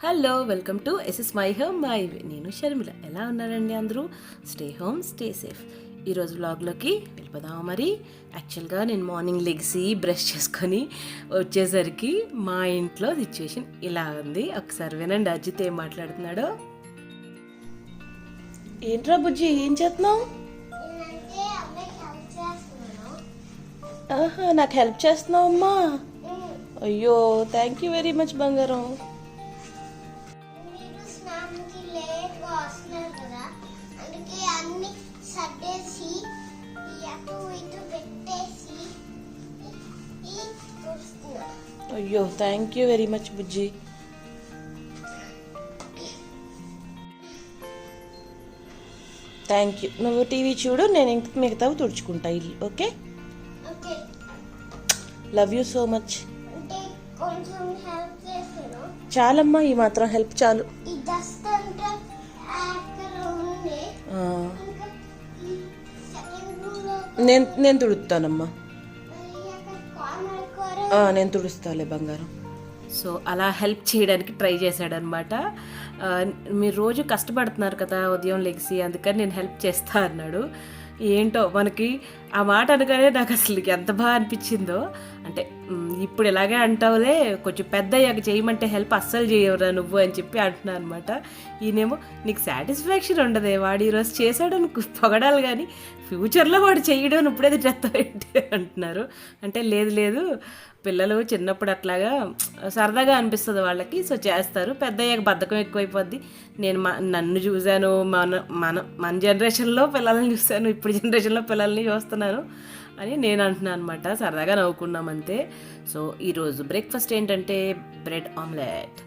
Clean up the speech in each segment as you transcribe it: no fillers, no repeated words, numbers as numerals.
Hello welcome to SS my home my way. నేను షర్మిల. ఎలా ఉన్నారండి అందరూ? Stay home stay safe. ఈరోజు వ్లాగ్లోకి వెళ్ళిపోదాం. మరి యాక్చువల్గా నేను మార్నింగ్ లెగ్సి బ్రష్ చేసుకొని వచ్చేసరికి మా ఇంట్లో సిచ్యువేషన్ ఇలా ఉంది. ఒకసారి వినండి అజిత్ ఏం మాట్లాడుతున్నాడో. ఏంట్రా బుజ్జి, ఏం చేస్తున్నావు? ఆహా, నాకు హెల్ప్ చేస్తున్నావు అమ్మా. అయ్యో, థ్యాంక్ యూ వెరీ మచ్ బంగారం. అయ్యో, thank you very much Bujji. Thank you. నువ్వు టీవీ చూడు, నేను ఇంక మిగతావి తుడుచుకుంటా ఇల్లు. Okay, love you so much. చాలమ్మా, ఈ మాత్రం హెల్ప్ చాలు. నేను తుడుస్తానమ్మా, నేను తుడుస్తాలే బంగారం. సో అలా హెల్ప్ చేయడానికి ట్రై చేశాడనమాట. మీరు రోజు కష్టపడుతున్నారు కదా ఉదయం లెగిసి, అందుకని నేను హెల్ప్ చేస్తా అన్నాడు. ఏంటో మనకి ఆ మాట అనగానే నాకు అసలు ఎంత బాగా అనిపించిందో. అంటే ఇప్పుడు ఇలాగే అంటావులే, కొంచెం పెద్ద అయ్యాక చేయమంటే హెల్ప్ అస్సలు చేయవురా నువ్వు అని చెప్పి అంటున్నా అనమాట. ఈయనేమో నీకు సాటిస్ఫాక్షన్ ఉండదే, వాడు ఈరోజు చేశాడని పొగడాలి కానీ ఫ్యూచర్లో వాడు చేయడం ఇప్పుడేది చేస్తావేంటి అంటున్నారు. అంటే లేదు, పిల్లలు చిన్నప్పుడు అట్లాగా సరదాగా అనిపిస్తుంది వాళ్ళకి, సో చేస్తారు. పెద్ద అయ్యాక బద్ధకం ఎక్కువైపోద్ది. నేను నన్ను చూశాను, మన జనరేషన్లో పిల్లల్ని చూశాను, ఇప్పుడు జనరేషన్లో పిల్లల్ని చూస్తున్నాను అని నేను అంటున్నాను అనమాట. సరదాగా నవ్వుకున్నామంతే. సో ఈరోజు బ్రేక్ఫాస్ట్ ఏంటంటే బ్రెడ్ ఆమ్లెట్.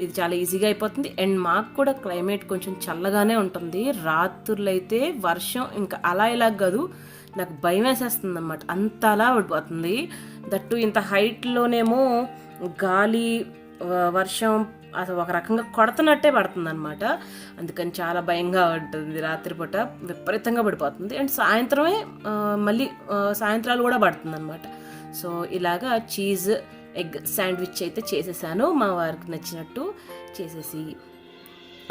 ఇది చాలా ఈజీగా అయిపోతుంది. అండ్ మాకు కూడా క్లైమేట్ కొంచెం చల్లగానే ఉంటుంది. రాత్రులు అయితే వర్షం ఇంకా అలా ఇలా కాదు, నాకు భయం వేసేస్తుంది అన్నమాట, అంత అలా పడిపోతుంది. దట్టు ఇంత హైట్లోనేమో గాలి వర్షం అసలు ఒక రకంగా కొడుతున్నట్టే పడుతుంది అనమాట. అందుకని చాలా భయంగా ఉంటుంది. రాత్రిపూట విపరీతంగా పడిపోతుంది. అండ్ సాయంత్రమే మళ్ళీ సాయంత్రాలు కూడా పడుతుంది అనమాట. సో ఇలాగా చీజ్ ఎగ్ శాండ్విచ్ అయితే చేసేసాను, మా వారికి నచ్చినట్టు చేసేసి.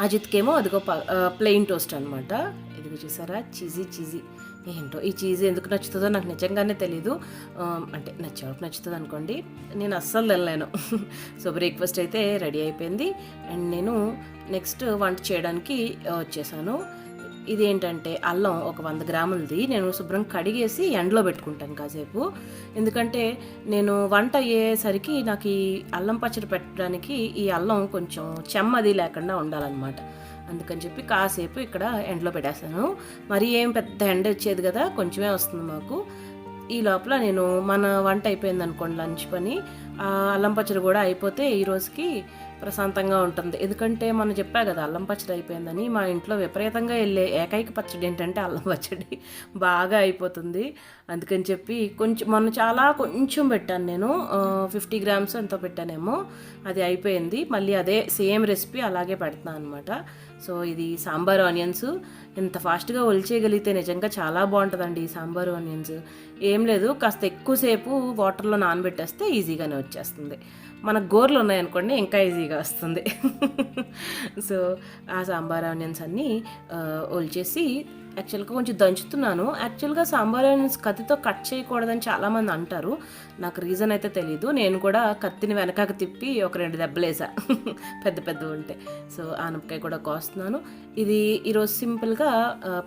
అజిత్కేమో అదిగో ప్లెయిన్ టోస్ట్ అనమాట. ఇదిగో చూసారా, చీజీ. ఏంటో ఈ చీజ్ ఎందుకు నచ్చుతుందో నాకు నిజంగానే తెలీదు. అంటే నచ్చేవాళ్ళకి నచ్చుతుంది అనుకోండి, నేను అస్సలు తినలేను. సో బ్రేక్ఫాస్ట్ అయితే రెడీ అయిపోయింది. అండ్ నేను నెక్స్ట్ వంట చేయడానికి వచ్చేసాను. ఇదేంటంటే అల్లం ఒక 100 గ్రాములది నేను శుభ్రం కడిగేసి ఎండలో పెట్టుకుంటాను కాసేపు. ఎందుకంటే నేను వంట అయ్యేసరికి నాకు ఈ అల్లం పచ్చడి పెట్టడానికి ఈ అల్లం కొంచెం చెమ్మది లేకుండా ఉండాలన్నమాట. అందుకని చెప్పి కాసేపు ఇక్కడ ఎండలో పెట్టేస్తాను. మరి ఏం పెద్ద ఎండ వచ్చేది కదా, కొంచెమే వస్తుంది మాకు. ఈ లోపల నేను మన వంట అయిపోయింది అనుకోండి, లంచ్ పని, అల్లం పచ్చడి కూడా అయిపోతే ఈ రోజుకి ప్రశాంతంగా ఉంటుంది. ఎందుకంటే మనం చెప్పా కదా అల్లం పచ్చడి అయిపోయిందని. మా ఇంట్లో విపరీతంగా వెళ్ళే ఏకైక పచ్చడి ఏంటంటే అల్లం పచ్చడి, బాగా అయిపోతుంది. అందుకని చెప్పి కొంచెం పెట్టాను నేను, 50 గ్రామ్స్ ఎంతో పెట్టానేమో, అది అయిపోయింది. మళ్ళీ అదే సేమ్ రెసిపీ అలాగే పెడతాను అనమాట. సో ఇది సాంబార్ ఆనియన్స్. ఇంత ఫాస్ట్గా ఒలిచేయగలిగితే నిజంగా చాలా బాగుంటుందండి ఈ సాంబార్ ఆనియన్స్. ఏం లేదు, కాస్త ఎక్కువసేపు వాటర్లో నానబెట్టేస్తే ఈజీగానే వచ్చేస్తుంది. మనకు గోర్లు ఉన్నాయనుకోండి ఇంకా ఈజీగా వస్తుంది. సో ఆ సాంబార్ ఆనియన్స్ అన్నీ ఒలిచేసి యాక్చువల్గా కొంచెం దంచుతున్నాను. యాక్చువల్గా సాంబార్ ఆనియన్స్ కత్తితో కట్ చేయకూడదని చాలామంది అంటారు. నాకు రీజన్ అయితే తెలీదు. నేను కూడా కత్తిని వెనకాక తిప్పి ఒక 2 దెబ్బలేసా పెద్ద ఉంటే. సో ఆనపకాయ కూడా కోస్తున్నాను. ఇది ఈరోజు సింపుల్గా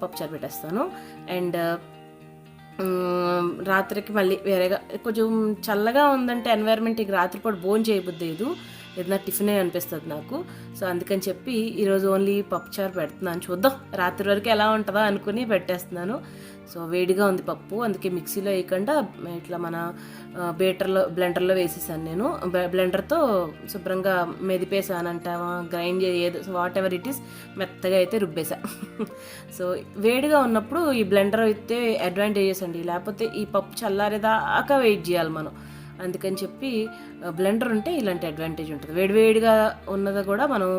పప్పుచారు పెట్టేస్తాను. అండ్ రాత్రికి మళ్ళీ వేరేగా కొంచెం చల్లగా ఉందంటే ఎన్వైర్న్మెంట్, ఇక రాత్రిపూట భోజనం చేయబుద్దేదు, ఏదైనా టిఫినే అనిపిస్తుంది నాకు. సో అందుకని చెప్పి ఈరోజు ఓన్లీ పప్పుచారు పెడుతున్నాను. చూద్దాం రాత్రి వరకు ఎలా ఉంటుందో అనుకుని పెట్టేస్తున్నాను. సో వేడిగా ఉంది పప్పు, అందుకే మిక్సీలో వేయకుండా ఇట్లా మన బ్లెండర్లో వేసేసాను. నేను బ్లెండర్తో శుభ్రంగా మెదిపేసానంటావా, గ్రైండ్ ఏదో వాట్ ఎవర్ ఇట్ ఈస్, మెత్తగా అయితే రుబ్బేసా. సో వేడిగా ఉన్నప్పుడు ఈ బ్లెండర్ అయితే అడ్వాంటేజెస్ అండి, లేకపోతే ఈ పప్పు చల్లారేదాకా వెయిట్ చేయాలి మనం. అందుకని చెప్పి బ్లెండర్ ఉంటే ఇలాంటి అడ్వాంటేజ్ ఉంటుంది. వేడివేడిగా ఉన్నది కూడా మనం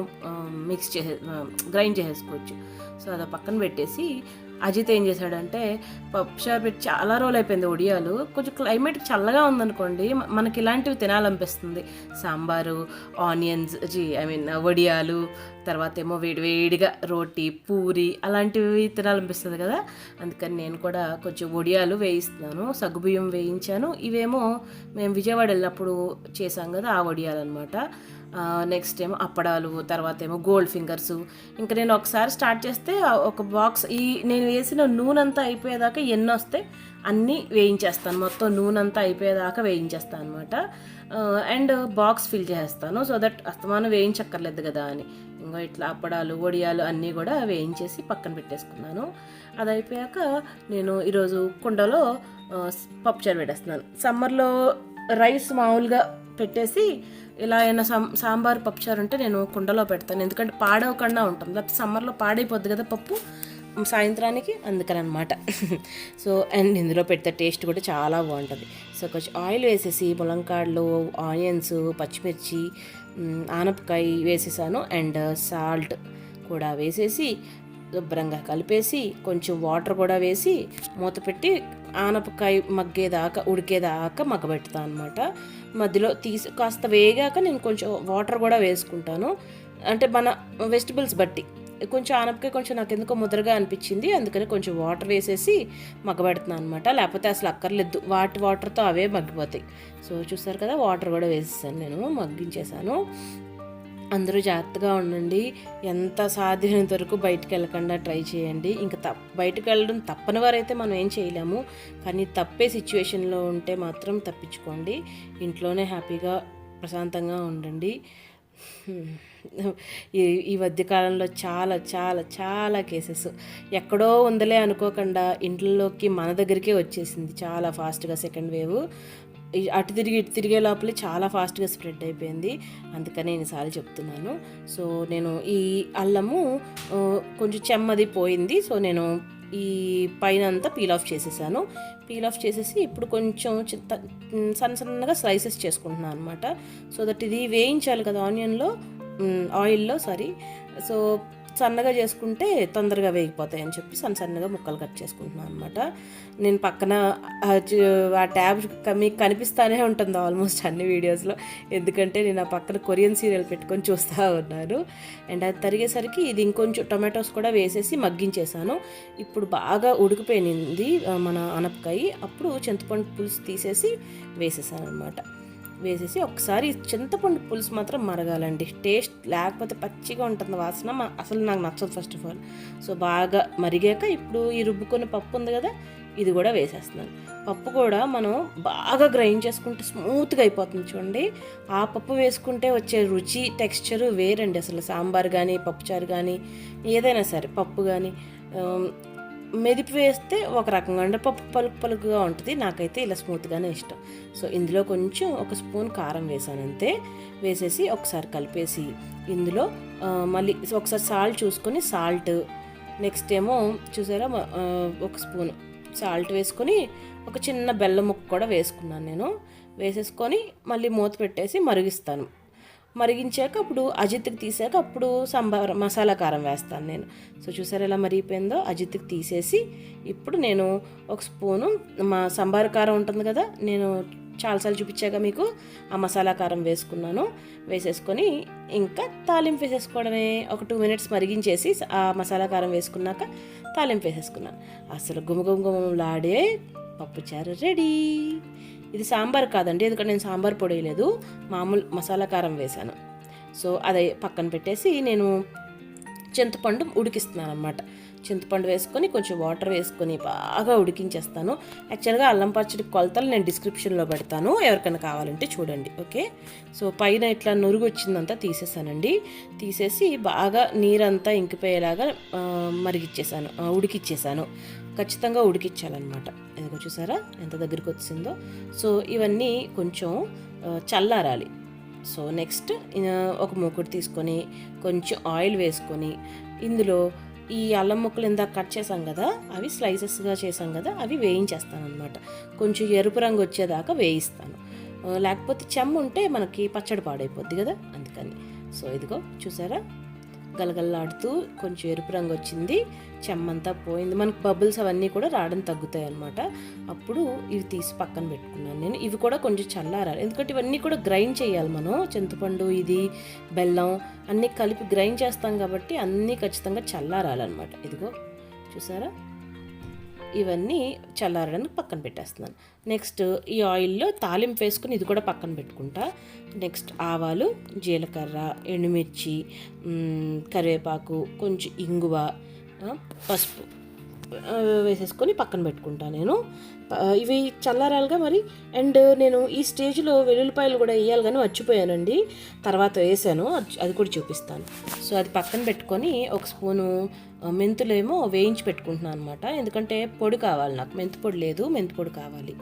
గ్రైండ్ చేసేసుకోవచ్చు. సో అది పక్కన పెట్టేసి అజిత్ ఏం చేశాడంటే పప్పుచారు పెట్టి చాలా రోజులు అయిపోయింది వడియాలు. కొంచెం క్లైమేట్ చల్లగా ఉందనుకోండి మనకి ఇలాంటివి తినాలనిపిస్తుంది. సాంబారు, ఆనియన్స్ వడియాలు, తర్వాత ఏమో వేడివేడిగా రోటీ, పూరి అలాంటివి తినాలనిపిస్తుంది కదా. అందుకని నేను కూడా కొంచెం వడియాలు వేయిస్తున్నాను. సగ్గుబియ్యం వేయించాను. ఇవేమో మేము విజయవాడ వెళ్ళినప్పుడు చేసాం కదా ఆ వడియాలు అనమాట. నెక్స్ట్ ఏమో అప్పడాలు, తర్వాత ఏమో గోల్డ్ ఫింగర్స్. ఇంకా నేను ఒకసారి స్టార్ట్ చేస్తే ఒక బాక్స్ నేను వేసిన నూనె అంతా అయిపోయేదాకా ఎన్ని వస్తే అన్నీ వేయించేస్తాను. మొత్తం నూనె అంతా అయిపోయేదాకా వేయించేస్తాను అనమాట. అండ్ బాక్స్ ఫిల్ చేసేస్తాను, సో దట్ అస్తమానం వేయించక్కర్లేదు కదా అని. ఇంకా ఇట్లా అప్పడాలు, వడియాలు అన్నీ కూడా వేయించేసి పక్కన పెట్టేసుకున్నాను. అది అయిపోయాక నేను ఈరోజు కుండలో పప్పుచారు పెట్టేస్తున్నాను. సమ్మర్లో రైస్ మామూలుగా పెట్టేసి ఇలా అయినా సాంబార్ పప్పుచారు ఉంటే నేను కుండలో పెడతాను, ఎందుకంటే పాడవకుండా ఉంటుంది. లేకపోతే సమ్మర్లో పాడైపోద్ది కదా పప్పు సాయంత్రానికి, అందుకని అనమాట. సో అండ్ ఇందులో పెడితే టేస్ట్ కూడా చాలా బాగుంటుంది. సో కొంచెం ఆయిల్ వేసేసి ములంకాడలు, ఆనియన్స్, పచ్చిమిర్చి, ఆనపకాయ వేసేసాను. అండ్ సాల్ట్ కూడా వేసేసి శుభ్రంగా కలిపేసి కొంచెం వాటర్ కూడా వేసి మూత పెట్టి ఆనపకాయ ఉడికేదాకా మగ్గబెడతాను అనమాట. మధ్యలో కాస్త వేగాక నేను కొంచెం వాటర్ కూడా వేసుకుంటాను, అంటే మన వెజిటబుల్స్ బట్టి. కొంచెం ఆనపకాయ కొంచెం నాకు ఎందుకో ముద్రగా అనిపించింది, అందుకని కొంచెం వాటర్ వేసేసి మగ్గబెడుతున్నాను అనమాట. లేకపోతే అసలు అక్కర్లేదు, వాటర్తో అవే మగ్గిపోతాయి. సో చూసారు కదా, వాటర్ కూడా వేసేసాను, నేను మగ్గించేసాను. అందరూ జాగ్రత్తగా ఉండండి. ఎంత సాధ్యమైనంత వరకు బయటకు వెళ్ళకుండా ట్రై చేయండి. ఇంకా బయటకు వెళ్ళడం తప్పని వారైతే మనం ఏం చేయలేము, కానీ తప్పే సిచ్యువేషన్లో ఉంటే మాత్రం తప్పించుకోండి. ఇంట్లోనే హ్యాపీగా ప్రశాంతంగా ఉండండి. ఈ మధ్యకాలంలో చాలా చాలా చాలా కేసెస్ ఎక్కడో ఉందలే అనుకోకుండా ఇంట్లోకి మన దగ్గరికే వచ్చేసింది చాలా ఫాస్ట్గా. సెకండ్ వేవ్ అటు తిరిగి ఇటు తిరిగే లోపలే చాలా ఫాస్ట్గా స్ప్రెడ్ అయిపోయింది. అందుకని ఎన్నిసార్లు చెప్తున్నాను. సో నేను ఈ అల్లము కొంచెం చెమ్మది పోయింది. సో నేను ఈ పైన అంతా పీల్ ఆఫ్ చేసేసాను. పీల్ ఆఫ్ చేసేసి ఇప్పుడు కొంచెం సన్నగా స్లైసెస్ చేసుకుంటున్నాను అనమాట. సో దట్ ఇది వేయించాలి కదా ఆయిల్లో. సో సన్నగా చేసుకుంటే తొందరగా వేగిపోతాయి అని చెప్పి సన్నగా ముక్కలు కట్ చేసుకుంటున్నాను అనమాట. నేను పక్కన ఆ ట్యాబ్ మీకు కనిపిస్తానే ఉంటుంది ఆల్మోస్ట్ అన్ని వీడియోస్లో, ఎందుకంటే నేను ఆ పక్కన కొరియన్ సీరియల్ పెట్టుకొని చూస్తూ ఉన్నాను. అండ్ అది తరిగేసరికి ఇది ఇంకొంచెం టొమాటోస్ కూడా వేసేసి మగ్గించేసాను. ఇప్పుడు బాగా ఉడికిపోయింది మన ఆనపకాయ. అప్పుడు చింతపండు పులుసు తీసేసి వేసేసాను అనమాట. వేసేసి ఒకసారి చింతపండు పులుసు మాత్రం మరగాలండి, టేస్ట్ లేకపోతే పచ్చిగా ఉంటుంది వాసన, అసలు నాకు నచ్చదు ఫస్ట్ ఆఫ్ ఆల్. సో బాగా మరిగాక ఇప్పుడు ఈ రుబ్బుకొని పప్పు ఉంది కదా, ఇది కూడా వేసేస్తున్నాను. పప్పు కూడా మనం బాగా గ్రైండ్ చేసుకుంటే స్మూత్గా అయిపోతుంది చూడండి. ఆ పప్పు వేసుకుంటే వచ్చే రుచి, టెక్స్చరు వేరండి అసలు. సాంబార్ కానీ, పప్పుచారు కానీ, ఏదైనా సరే పప్పు కానీ మెదిపి వేస్తే ఒక రకంగా అంటే పప్పు పలుకుగా ఉంటుంది. నాకైతే ఇలా స్మూత్గానే ఇష్టం. సో ఇందులో కొంచెం ఒక స్పూన్ కారం వేసాను అంతే. వేసేసి ఒకసారి కలిపేసి ఇందులో మళ్ళీ ఒకసారి సాల్ట్ చూసుకొని నెక్స్ట్ ఏమో చూసారా ఒక స్పూన్ సాల్ట్ వేసుకొని ఒక చిన్న బెల్లం ముక్క కూడా వేసుకున్నాను నేను. వేసేసుకొని మళ్ళీ మూత పెట్టేసి మరిగిస్తాను. మరిగించాక అప్పుడు అజిత్కి తీసాక అప్పుడు మసాలా కారం వేస్తాను నేను. సో చూసారు ఎలా మరిగిపోయిందో. అజిత్కి తీసేసి ఇప్పుడు నేను ఒక స్పూను సంబార కారం ఉంటుంది కదా, నేను చాలాసార్లు చూపించాక మీకు, ఆ మసాలా కారం వేసుకున్నాను. వేసేసుకొని ఇంకా తాలింపు వేసేసుకోవడమే. ఒక 2 minutes మరిగించేసి ఆ మసాలా కారం వేసుకున్నాక తాలింపు వేసేసుకున్నాను. అసలు గుమగుమలాడే పప్పుచారు రెడీ. ఇది సాంబార్ కాదండి, ఎందుకంటే నేను సాంబార్ పొడి వేయలేదు, మామూలు మసాలా కారం వేశాను. సో అది పక్కన పెట్టేసి నేను చింతపండు ఉడికిస్తున్నాను అనమాట. చింతపండు వేసుకొని కొంచెం వాటర్ వేసుకొని బాగా ఉడికించేస్తాను. యాక్చువల్గా అల్లం పచ్చడి కొలతలు నేను డిస్క్రిప్షన్లో పెడతాను, ఎవరికైనా కావాలంటే చూడండి. ఓకే. సో పైన ఇట్లా నురుగు వచ్చిందంతా తీసేసానండి. తీసేసి బాగా నీరంతా ఇంకిపోయేలాగా ఉడికిచ్చేసాను. ఖచ్చితంగా ఉడికిచ్చాలన్నమాట. ఇదిగో చూసారా ఎంత దగ్గరికి వచ్చిందో. సో ఇవన్నీ కొంచెం చల్లారాలి. సో నెక్స్ట్ ఒక మూకుడు తీసుకొని కొంచెం ఆయిల్ వేసుకొని ఇందులో ఈ అల్లం ముక్కలు ఇందాక కట్ చేసాం కదా, అవి స్లైసెస్గా చేసాం కదా, అవి వేయించేస్తాను అనమాట. కొంచెం ఎరుపు రంగు వచ్చేదాకా వేయిస్తాను, లేకపోతే చెమ్ము ఉంటే మనకి పచ్చడి పాడైపోద్ది కదా, అందుకని. సో ఇదిగో చూసారా గలగల్లాడుతూ కొంచెం ఎరుపు రంగు వచ్చింది, చెమ్మంతా పోయింది, మనకు బబుల్స్ అవన్నీ కూడా రావడం తగ్గుతాయి అన్నమాట. అప్పుడు ఇవి తీసి పక్కన పెట్టుకున్నాను నేను. ఇవి కూడా కొంచెం చల్లారాలి, ఎందుకంటే ఇవన్నీ కూడా గ్రైండ్ చేయాలి మనం. చింతపండు, ఇది బెల్లం అన్నీ కలిపి గ్రైండ్ చేస్తాం కాబట్టి అన్నీ ఖచ్చితంగా చల్లారాలన్నమాట. ఇదిగో చూసారా, ఇవన్నీ చల్లారడానికి పక్కన పెట్టేస్తున్నాను. నెక్స్ట్ ఈ ఆయిల్లో తాలింపు వేసుకుని ఇది కూడా పక్కన పెట్టుకుంటా. నెక్స్ట్ ఆవాలు, జీలకర్ర, ఎండుమిర్చి, కరివేపాకు, కొంచెం ఇంగువ, పసుపు వేసేసుకొని పక్కన పెట్టుకుంటాను నేను. ఇవి చల్లారాలుగా మరి. అండ్ నేను ఈ స్టేజ్లో వెల్లుల్లిపాయలు కూడా వేయాలి కానీ మర్చిపోయానండి, తర్వాత వేసాను, అది కూడా చూపిస్తాను. సో అది పక్కన పెట్టుకొని ఒక స్పూను మెంతులేమో వేయించి పెట్టుకుంటున్నాను అనమాట. ఎందుకంటే పొడి కావాలి నాకు, మెంతు పొడి లేదు, మెంతు పొడి కావాలి.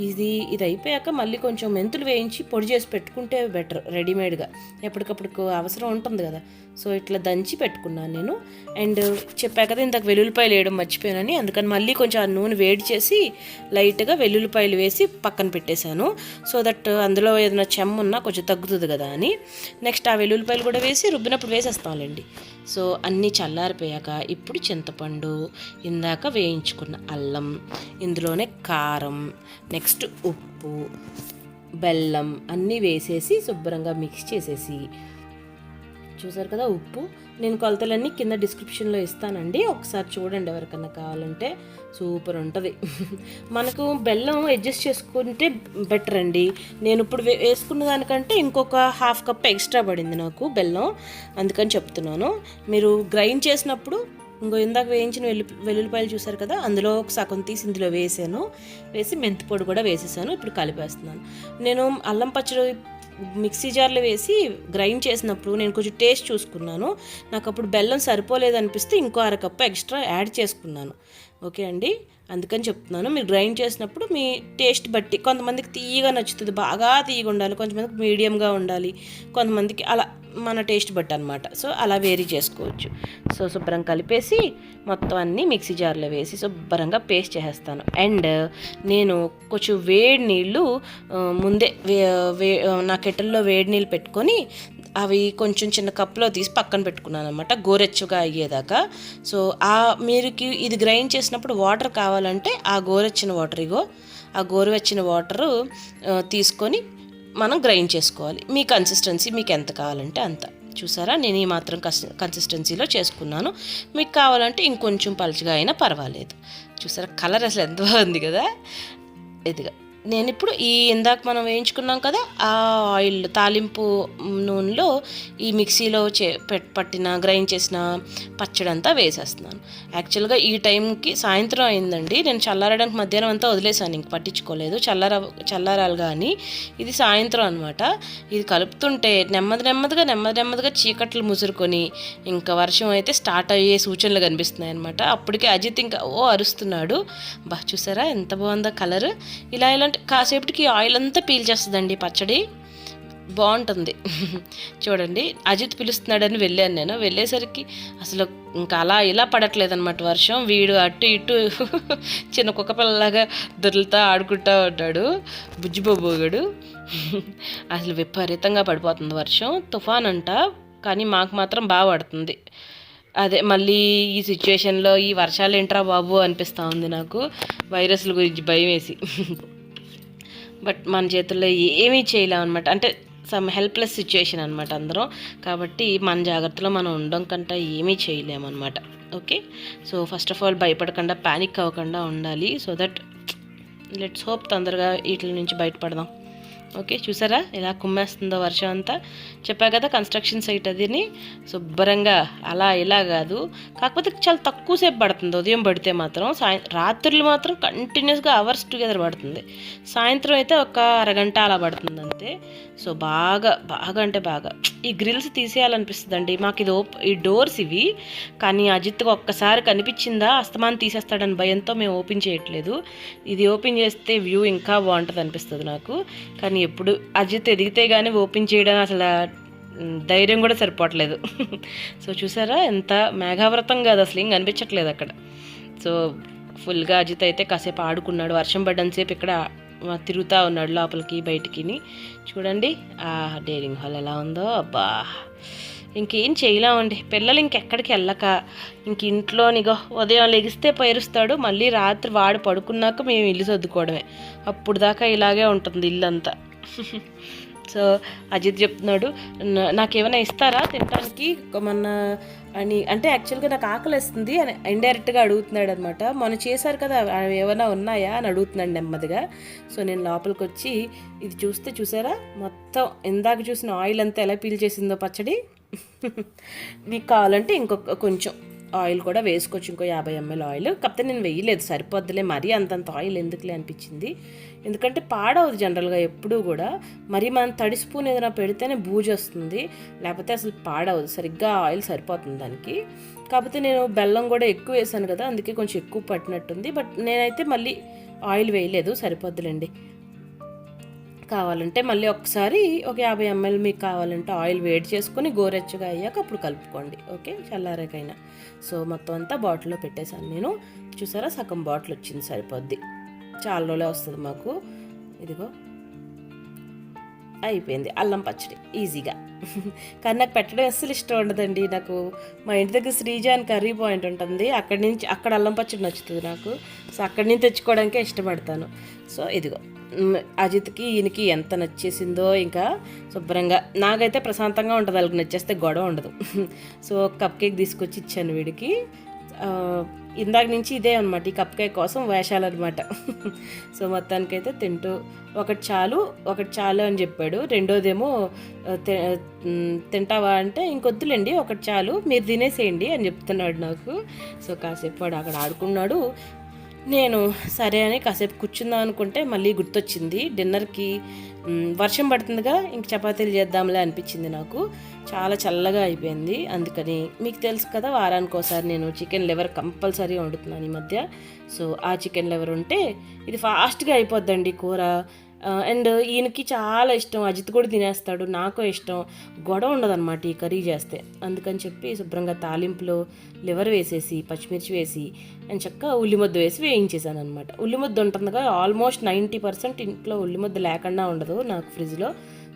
ఇది అయిపోయాక మళ్ళీ కొంచెం మెంతులు వేయించి పొడి చేసి పెట్టుకుంటే బెటర్, రెడీమేడ్గా ఎప్పటికప్పుడు అవసరం ఉంటుంది కదా. సో ఇట్లా దంచి పెట్టుకున్నాను నేను. అండ్ చెప్పా కదా ఇంతకు వెల్లుల్లిపాయలు వేయడం మర్చిపోయానని, అందుకని మళ్ళీ కొంచెం ఆ నూనె వేడి చేసి లైట్గా వెల్లుల్లిపాయలు వేసి పక్కన పెట్టేశాను. సో దట్ అందులో ఏదైనా చెమ్మున్నా కొంచెం తగ్గుతుంది కదా అని. నెక్స్ట్ ఆ వెల్లుల్లిపాయలు కూడా వేసి రుబ్బినప్పుడు వేసేస్తాంలేండి. సో అన్నీ చల్లారిపోయాక ఇప్పుడు చింతపండు, ఇందాక వేయించుకున్న అల్లం, ఇందులోనే కారం, నెక్స్ట్ ఉప్పు, బెల్లం అన్నీ వేసేసి శుభ్రంగా మిక్స్ చేసేసి, చూసారు కదా ఉప్పు, నేను కొలతలన్నీ కింద డిస్క్రిప్షన్లో ఇస్తానండి, ఒకసారి చూడండి ఎవరికన్నా కావాలంటే. సూపర్ ఉంటుంది. మనకు బెల్లం అడ్జస్ట్ చేసుకుంటే బెటర్ అండి. నేను ఇప్పుడు వేసుకున్న దానికంటే ఇంకొక 1/2 కప్ ఎక్స్ట్రా పడింది నాకు బెల్లం, అందుకని చెప్తున్నాను. మీరు గ్రైండ్ చేసినప్పుడు ఇందాక వేయించిన వెల్లుల్లిపాయలు చూసారు కదా, అందులో ఒక సగం తీసి ఇందులో వేసి మెంతి పొడి కూడా వేసేసాను. ఇప్పుడు కలిపేస్తున్నాను. నేను అల్లం పచ్చడి మిక్సీ జార్లో వేసి గ్రైండ్ చేసినప్పుడు నేను కొంచెం టేస్ట్ చూసుకున్నాను, నాకు అప్పుడు బెల్లం సరిపోలేదు అనిపిస్తే ఇంకో 1/2 కప్పు ఎక్స్ట్రా యాడ్ చేసుకున్నాను. ఓకే అండి, అందుకని చెప్తున్నాను. మీరు గ్రైండ్ చేసినప్పుడు మీ టేస్ట్ బట్టి, కొంతమందికి తీయగా నచ్చుతుంది, బాగా తీయగా ఉండాలి, కొంతమందికి మీడియంగా ఉండాలి, కొంతమందికి అలా మన టేస్ట్ బట్టి అనమాట. సో అలా వేరీ చేసుకోవచ్చు. సో శుభ్రం కలిపేసి మొత్తం అన్నీ మిక్సీ జార్లో వేసి శుభ్రంగా పేస్ట్ చేసేస్తాను. అండ్ నేను కొంచెం వేడి నీళ్ళు ముందే నా కెటిల్లో వేడి నీళ్ళు పెట్టుకొని అవి కొంచెం చిన్న కప్లో తీసి పక్కన పెట్టుకున్నాను అనమాట, గోరెచ్చగా అయ్యేదాకా. సో మీరుకి ఇది గ్రైండ్ చేసినప్పుడు వాటర్ కావాలంటే ఆ గోరువెచ్చిన వాటరు తీసుకొని మనం గ్రైండ్ చేసుకోవాలి. మీ కన్సిస్టెన్సీ మీకు ఎంత కావాలంటే అంత. చూసారా, నేను ఈ మాత్రం కన్సిస్టెన్సీలో చేసుకున్నాను. మీకు కావాలంటే ఇంకొంచెం పలుచగా అయినా పర్వాలేదు. చూసారా, కలర్ అసలు ఎంత బాగుంది కదా. ఇదిగా నేను ఇప్పుడు ఇందాక మనం వేయించుకున్నాం కదా ఆ ఆయిల్ తాలింపు నూనెలో ఈ మిక్సీలో పట్టిన గ్రైండ్ చేసిన పచ్చడి అంతా వేసేస్తున్నాను. యాక్చువల్గా ఈ టైంకి సాయంత్రం అయిందండి, నేను చల్లారడానికి మధ్యాహ్నం అంతా వదిలేసాను, ఇంక పట్టించుకోలేదు, చల్లారాలి కానీ. ఇది సాయంత్రం అనమాట. ఇది కలుపుతుంటే నెమ్మదిగా చీకట్లు ముసురుకొని ఇంకా వర్షం అయితే స్టార్ట్ అయ్యే సూచనలు కనిపిస్తున్నాయి అనమాట. అప్పటికే అజిత్ ఇంకా అరుస్తున్నాడు. చూసారా ఎంత బాగుందో కలర్. ఇలాంటి కాసేపటికి ఆయిల్ అంతా పీల్చేస్తుందండి పచ్చడి, బాగుంటుంది. చూడండి, అజిత్ పిలుస్తున్నాడని వెళ్ళాను నేను. వెళ్ళేసరికి అసలు ఇంకా ఇలా పడట్లేదన్నమాట వర్షం. వీడు అటు ఇటు చిన్న కుక్క పిల్లలాగా దొరులుతా ఆడుకుంటా ఉన్నాడు బుజ్జిబోబోగాడు. అసలు విపరీతంగా పడిపోతుంది వర్షం, తుఫాన్ అంట, కానీ మాకు మాత్రం బాగా పడుతుంది. అదే మళ్ళీ ఈ సిచ్యువేషన్లో ఈ వర్షాలు ఏంట్రా బాబు అనిపిస్తూ ఉంది నాకు, వైరస్ల గురించి భయం వేసి. బట్ మన చేతుల్లో ఏమీ చేయలేం అనమాట, అంటే సమ్ హెల్ప్లెస్ సిచ్యువేషన్ అనమాట అందరం. కాబట్టి మన జాగ్రత్తలో మనం ఉండడం కంటే ఏమీ చేయలేమన్నమాట. Okay, so first of all భయపడకుండా, ప్యానిక్ అవ్వకుండా ఉండాలి. సో దట్ లెట్స్ హోప్ తొందరగా వీటి నుంచి బయటపడదాం. ఓకే, చూసారా ఎలా కుమ్మేస్తుందో వర్షం అంతా. చెప్పా కదా కన్స్ట్రక్షన్ సైట్ అదిని, శుభ్రంగా ఇలా కాదు, కాకపోతే చాలా తక్కువసేపు పడుతుంది. ఉదయం పడితే మాత్రం రాత్రులు మాత్రం కంటిన్యూస్గా అవర్స్ టుగెదర్ పడుతుంది. సాయంత్రం అయితే ఒక అరగంట అలా పడుతుంది అంతే. సో బాగా అంటే బాగా ఈ గ్రిల్స్ తీసేయాలనిపిస్తుందండి మాకు. ఈ డోర్స్ ఇవి, కానీ అజిత్కి ఒక్కసారి కనిపించిందా అస్తమానం తీసేస్తాడని భయంతో మేము ఓపెన్ చేయట్లేదు. ఇది ఓపెన్ చేస్తే వ్యూ ఇంకా బాగుంటుంది అనిపిస్తుంది నాకు. కానీ ఎప్పుడు అజిత్ ఎదిగితే కానీ ఓపెన్ చేయడం అసలు ధైర్యం కూడా సరిపోవట్లేదు. సో చూసారా ఎంత మేఘావ్రతం కాదు, అసలు ఏం కనిపించట్లేదు అక్కడ. సో ఫుల్గా అజిత్ అయితే కాసేపు ఆడుకున్నాడు, వర్షం పడ్డంతసేపు ఇక్కడ తిరుగుతూ ఉన్నాడు లోపలికి బయటికి. చూడండి ఆ డైనింగ్ హాల్ ఎలా ఉందో, అబ్బా ఇంకేం చేయలేమండి. పిల్లలు ఇంకెక్కడికి వెళ్ళక ఇంక ఇంట్లోనిగో ఉదయం లెగిస్తే పైరుస్తాడు, మళ్ళీ రాత్రి వాడు పడుకున్నాక మేము ఇల్లు సర్దుకోవడమే. అప్పుడు దాకా ఇలాగే ఉంటుంది ఇల్లంతా. సో అజిత్ చెప్తున్నాడు, నాకేమైనా ఇస్తారా తినడానికి మొన్న అని. అంటే యాక్చువల్గా నాకు ఆకలిస్తుంది అని ఇండైరెక్ట్గా అడుగుతున్నాడు అనమాట. మొన్న చేశారు కదా అవి ఏమైనా ఉన్నాయా అని అడుగుతున్నాడు నెమ్మదిగా. సో నేను లోపలికి వచ్చి ఇది చూసారా మొత్తం ఇందాక చూసిన ఆయిల్ అంతా ఎలా పీల్ చేసిందో పచ్చడి. మీకు కావాలంటే ఇంకొక కొంచెం ఆయిల్ కూడా వేసుకోవచ్చు, ఇంకో 50 ml ఆయిల్. కాకపోతే నేను వేయలేదు, సరిపోద్దులే, మరీ అంతంత ఆయిల్ ఎందుకులే అనిపించింది. ఎందుకంటే పాడవదు జనరల్గా ఎప్పుడూ కూడా. మరి మనం తడి స్పూన్ ఏదైనా పెడితేనే బూజు వస్తుంది, లేకపోతే అసలు పాడవదు. సరిగ్గా ఆయిల్ సరిపోతుంది దానికి. కాకపోతే నేను బెల్లం కూడా ఎక్కువ వేసాను కదా, అందుకే కొంచెం ఎక్కువ పట్టినట్టుంది. బట్ నేనైతే మళ్ళీ ఆయిల్ వేయలేదు, సరిపోద్దులేండి. కావాలంటే మళ్ళీ ఒకసారి ఒక 50 ml మీకు కావాలంటే ఆయిల్ వేడి చేసుకొని గోరెచ్చగా అయ్యాక అప్పుడు కలుపుకోండి, ఓకే, చల్లారాకైనా. సో మొత్తం అంతా బాటిల్లో పెట్టేశాను నేను. చూసారా సగం బాటిల్ వచ్చింది, సరిపోద్ది, చాలా రోజులే వస్తుంది మాకు. ఇదిగో అయిపోయింది అల్లం పచ్చడి ఈజీగా. కానీ నాకు పెట్టడం అస్సలు ఇష్టం ఉండదండి. నాకు మా ఇంటి దగ్గర శ్రీజ అని కర్రీ పాయింట్ ఉంటుంది, అక్కడ అల్లం పచ్చడి నచ్చుతుంది నాకు. సో అక్కడి నుంచి తెచ్చుకోవడానికే ఇష్టపడతాను. సో ఇదిగో అజిత్కి ఈయనకి ఎంత నచ్చేసిందో, ఇంకా శుభ్రంగా. నాకైతే ప్రశాంతంగా ఉంటుంది, వాళ్ళకి నచ్చేస్తే గొడవ ఉండదు. సో కప్ కేక్ తీసుకొచ్చి ఇచ్చాను వీడికి. ఇందాక నుంచి ఇదే అనమాట, ఈ కప్ కేక్ కోసం వేషాలన్నమాట. సో మొత్తానికైతే తింటూ ఒకటి చాలు అని చెప్పాడు. రెండోదేమో తింటావా అంటే ఇంకొద్దులేండి ఒకటి చాలు, మీరు తినేసేయండి అని చెప్తున్నాడు నాకు. సో కాసేపు వాడు అక్కడ ఆడుకున్నాడు. నేను సరే అని కాసేపు కూర్చుందాం అనుకుంటే మళ్ళీ గుర్తొచ్చింది, డిన్నర్కి వర్షం పడుతుందిగా, ఇంక చపాతీలు చేద్దాంలే అనిపించింది నాకు. చాలా చల్లగా అయిపోయింది. అందుకని మీకు తెలుసు కదా, వారానికి ఒకసారి నేను చికెన్ లివర్ కంపల్సరీ వండుతున్నాను ఈ మధ్య. సో ఆ చికెన్ లివర్ ఉంటే ఇది ఫాస్ట్గా అయిపోద్దండి కూర. అండ్ ఈయనకి చాలా ఇష్టం, అజిత్ కూడా తినేస్తాడు, నాకు ఇష్టం. గొడవ ఉండదన్నమాట ఈ కర్రీ చేస్తే. అందుకని చెప్పి శుభ్రంగా తాలింపులో లివర్ వేసేసి పచ్చిమిర్చి వేసి అండ్ చక్కగా ఉల్లిముద్ద వేసి వేయించేసాను అనమాట. ఉల్లిముద్ద ఉంటుందిగా, ఆల్మోస్ట్ 90% ఇంట్లో ఉల్లిముద్ద లేకుండా ఉండదు నాకు ఫ్రిడ్జ్లో.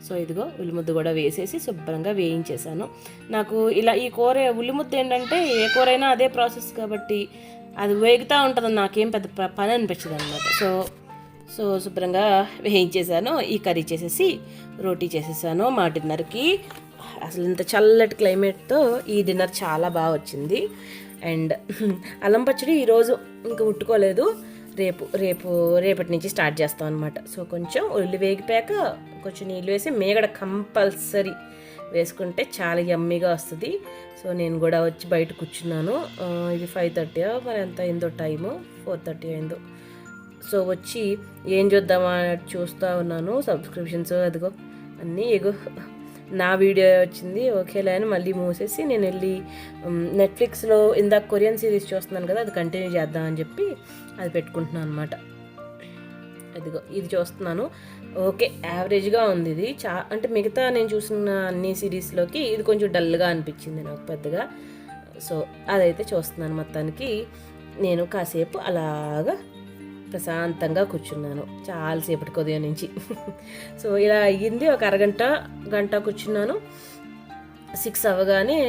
సో ఇదిగో ఉల్లిముద్ద కూడా వేసేసి శుభ్రంగా వేయించేసాను. నాకు ఇలా ఈ కూర ఉల్లిముద్ద ఏంటంటే ఏ కూర అయినా అదే ప్రాసెస్ కాబట్టి అది వేగుతూ ఉంటుంది, నాకేం పెద్ద పని అనిపించదు అనమాట. సో శుభ్రంగా వేయించేసాను. ఈ కర్రీ చేసేసి రోటీ చేసేసాను మా డిన్నర్కి. అసలు ఇంత చల్లటి క్లైమేట్తో ఈ డిన్నర్ చాలా బాగా వచ్చింది. అండ్ అల్లం పచ్చడి ఈరోజు ఇంకా ముట్టుకోలేదు, రేపటి నుంచి స్టార్ట్ చేస్తాం అనమాట. సో కొంచెం ఉల్లి వేగిపోయాక కొంచెం నీళ్ళు వేసి మేగడ కంపల్సరీ వేసుకుంటే చాలా యమ్మీగా వస్తుంది. సో నేను కూడా వచ్చి బయట కూర్చున్నాను. ఇది 5:30 మరి ఎంత అయిందో టైము, 4:30 అయిందో. సో వచ్చి ఏం చూద్దామా చూస్తూ ఉన్నాను, సబ్స్క్రిప్షన్స్ అదిగో అన్నీ ఎగో నా వీడియో వచ్చింది, ఓకేలే అని మళ్ళీ మూసేసి నేను వెళ్ళి నెట్ఫ్లిక్స్లో ఇందాక కొరియన్ సిరీస్ చూస్తున్నాను కదా, అది కంటిన్యూ చేద్దామని చెప్పి అది పెట్టుకుంటున్నాను అనమాట. అదిగో ఇది చూస్తున్నాను. ఓకే, యావరేజ్గా ఉంది ఇది. అంటే మిగతా నేను చూసిన అన్ని సిరీస్లోకి ఇది కొంచెం డల్గా అనిపించింది నాకు పెద్దగా. సో అదైతే చూస్తున్నాను. మొత్తానికి నేను కాసేపు అలాగా ప్రశాంతంగా కూర్చున్నాను చాలాసేపటికి ఉదయం నుంచి. సో ఇలా అయ్యింది, ఒక గంట కూర్చున్నాను. 6 అవ్వగానే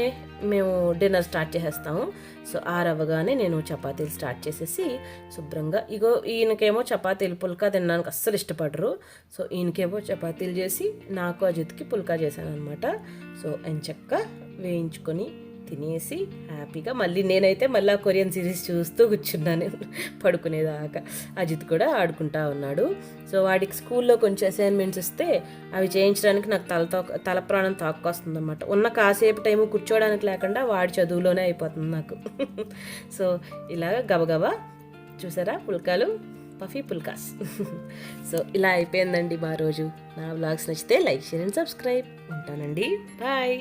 మేము డిన్నర్ స్టార్ట్ చేసేస్తాము. సో 6 అవ్వగానే నేను చపాతీలు స్టార్ట్ చేసేసి శుభ్రంగా ఇగో ఈయనకేమో చపాతీలు పుల్కా తినడానికి అస్సలు ఇష్టపడరు. సో ఈయనకేమో చపాతీలు చేసి నాకు అజిత్కి పుల్కా చేశాను అనమాట. సో ఎంచక్కా వేయించుకొని తినేసి హ్యాపీగా నేనైతే మళ్ళీ కొరియన్ సిరీస్ చూస్తూ కూర్చున్నాను పడుకునేదాకా. అజిత్ కూడా ఆడుకుంటా ఉన్నాడు. సో వాడికి స్కూల్లో కొంచెం అసైన్మెంట్స్ ఇస్తే అవి చేయించడానికి నాకు తల ప్రాణం తాక్కొస్తుంది అనమాట. ఉన్న కాసేపు టైము కూర్చోవడానికి లేకుండా వాడి చదువులోనే అయిపోతుంది నాకు. సో ఇలాగ గబగబా చూసారా పుల్కాలు, పఫీ పుల్కాస్. సో ఇలా అయిపోయిందండి మా రోజు. నా వ్లాగ్స్ నచ్చితే లైక్, షేర్ అండ్ సబ్స్క్రైబ్. ఉంటానండి, బాయ్.